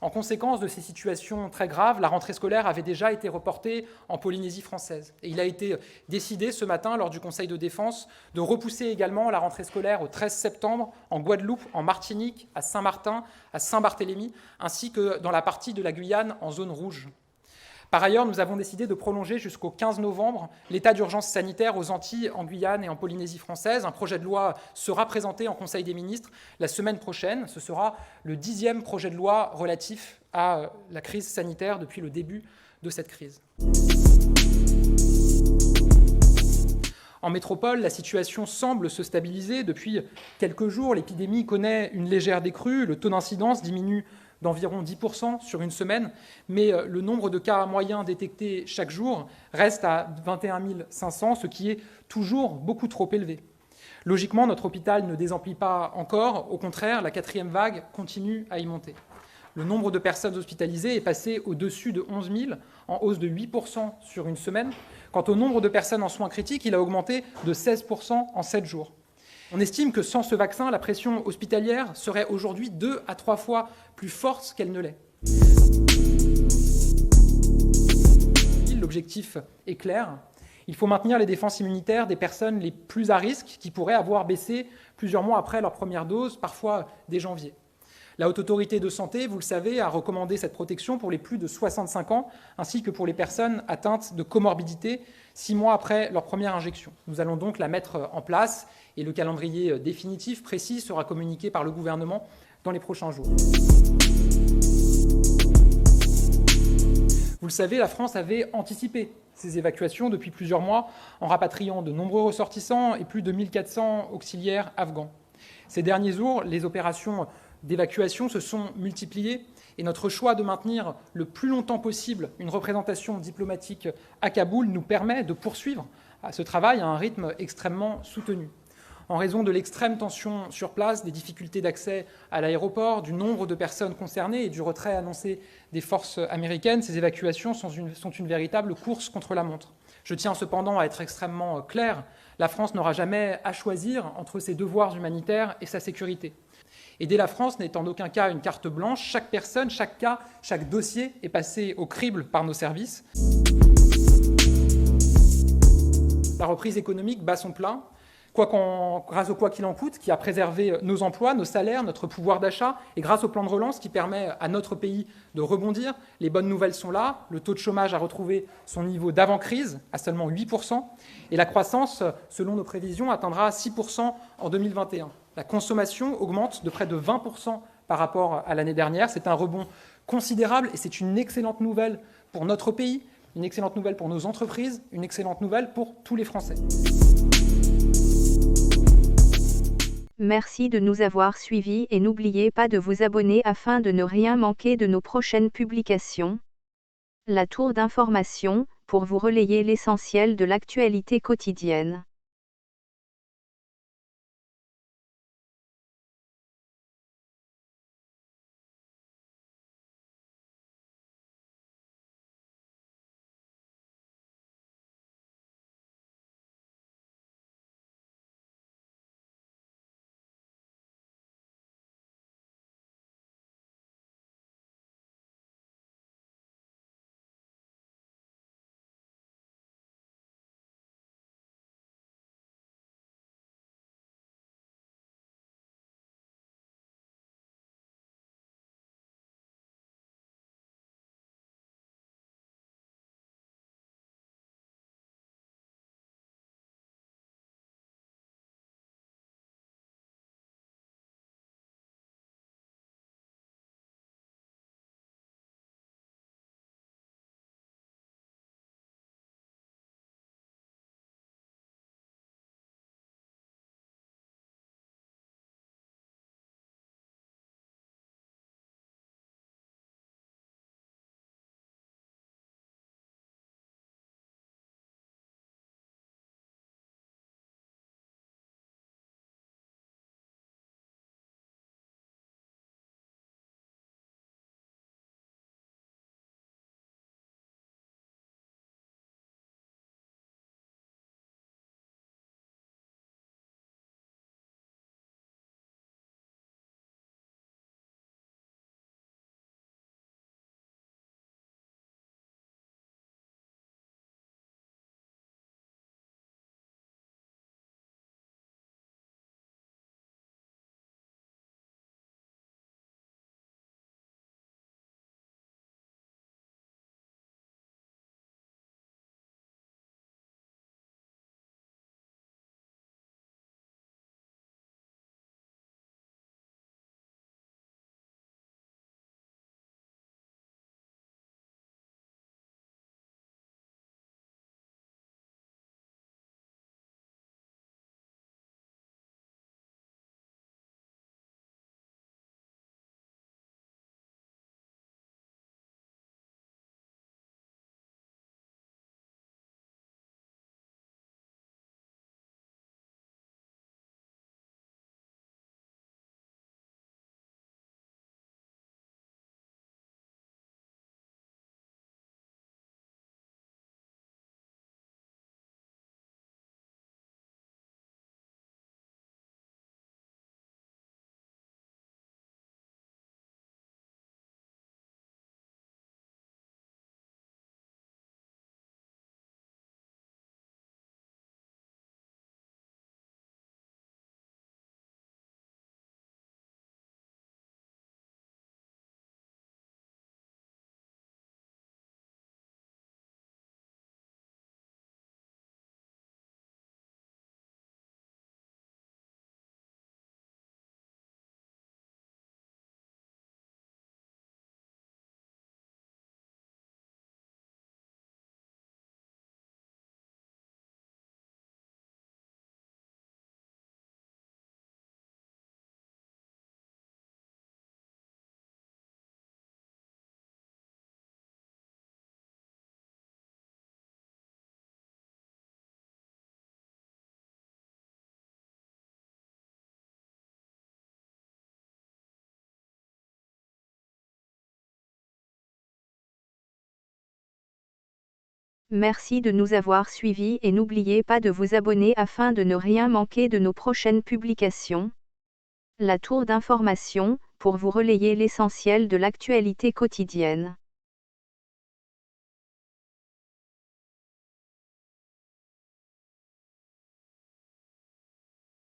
En conséquence de ces situations très graves, la rentrée scolaire avait déjà été reportée en Polynésie française. Et il a été décidé ce matin, lors du Conseil de défense, de repousser également la rentrée scolaire au 13 septembre en Guadeloupe, en Martinique, à Saint-Martin, à Saint-Barthélemy, ainsi que dans la partie de la Guyane en zone rouge. Par ailleurs, nous avons décidé de prolonger jusqu'au 15 novembre l'état d'urgence sanitaire aux Antilles, en Guyane et en Polynésie française. Un projet de loi sera présenté en Conseil des ministres la semaine prochaine. Ce sera le 10e projet de loi relatif à la crise sanitaire depuis le début de cette crise. En métropole, la situation semble se stabiliser. Depuis quelques jours, l'épidémie connaît une légère décrue. Le taux d'incidence diminue d'environ 10% sur une semaine, mais le nombre de cas moyens détectés chaque jour reste à 21 500, ce qui est toujours beaucoup trop élevé. Logiquement, notre hôpital ne désemplit pas encore. Au contraire, la 4e vague continue à y monter. Le nombre de personnes hospitalisées est passé au-dessus de 11 000, en hausse de 8% sur une semaine. Quant au nombre de personnes en soins critiques, il a augmenté de 16% en 7 jours. On estime que sans ce vaccin, la pression hospitalière serait aujourd'hui 2 à 3 fois plus forte qu'elle ne l'est. L'objectif est clair. Il faut maintenir les défenses immunitaires des personnes les plus à risque qui pourraient avoir baissé plusieurs mois après leur première dose, parfois dès janvier. La Haute Autorité de Santé, vous le savez, a recommandé cette protection pour les plus de 65 ans, ainsi que pour les personnes atteintes de comorbidité 6 mois après leur première injection. Nous allons donc la mettre en place et le calendrier définitif, précis, sera communiqué par le gouvernement dans les prochains jours. Vous le savez, la France avait anticipé ces évacuations depuis plusieurs mois en rapatriant de nombreux ressortissants et plus de 1400 auxiliaires afghans. Ces derniers jours, les opérations d'évacuation se sont multipliées et notre choix de maintenir le plus longtemps possible une représentation diplomatique à Kaboul nous permet de poursuivre ce travail à un rythme extrêmement soutenu. En raison de l'extrême tension sur place, des difficultés d'accès à l'aéroport, du nombre de personnes concernées et du retrait annoncé des forces américaines, ces évacuations sont une véritable course contre la montre. Je tiens cependant à être extrêmement clair, la France n'aura jamais à choisir entre ses devoirs humanitaires et sa sécurité. Aider la France n'est en aucun cas une carte blanche. Chaque personne, chaque cas, chaque dossier est passé au crible par nos services. La reprise économique bat son plein, grâce au quoi qu'il en coûte, qui a préservé nos emplois, nos salaires, notre pouvoir d'achat, et grâce au plan de relance qui permet à notre pays de rebondir. Les bonnes nouvelles sont là, le taux de chômage a retrouvé son niveau d'avant-crise, à seulement 8%, et la croissance, selon nos prévisions, atteindra 6% en 2021. La consommation augmente de près de 20% par rapport à l'année dernière. C'est un rebond considérable et c'est une excellente nouvelle pour notre pays, une excellente nouvelle pour nos entreprises, une excellente nouvelle pour tous les Français. Merci de nous avoir suivis et n'oubliez pas de vous abonner afin de ne rien manquer de nos prochaines publications. La tour d'information, pour vous relayer l'essentiel de l'actualité quotidienne. Merci de nous avoir suivis et n'oubliez pas de vous abonner afin de ne rien manquer de nos prochaines publications. La tour d'information, pour vous relayer l'essentiel de l'actualité quotidienne.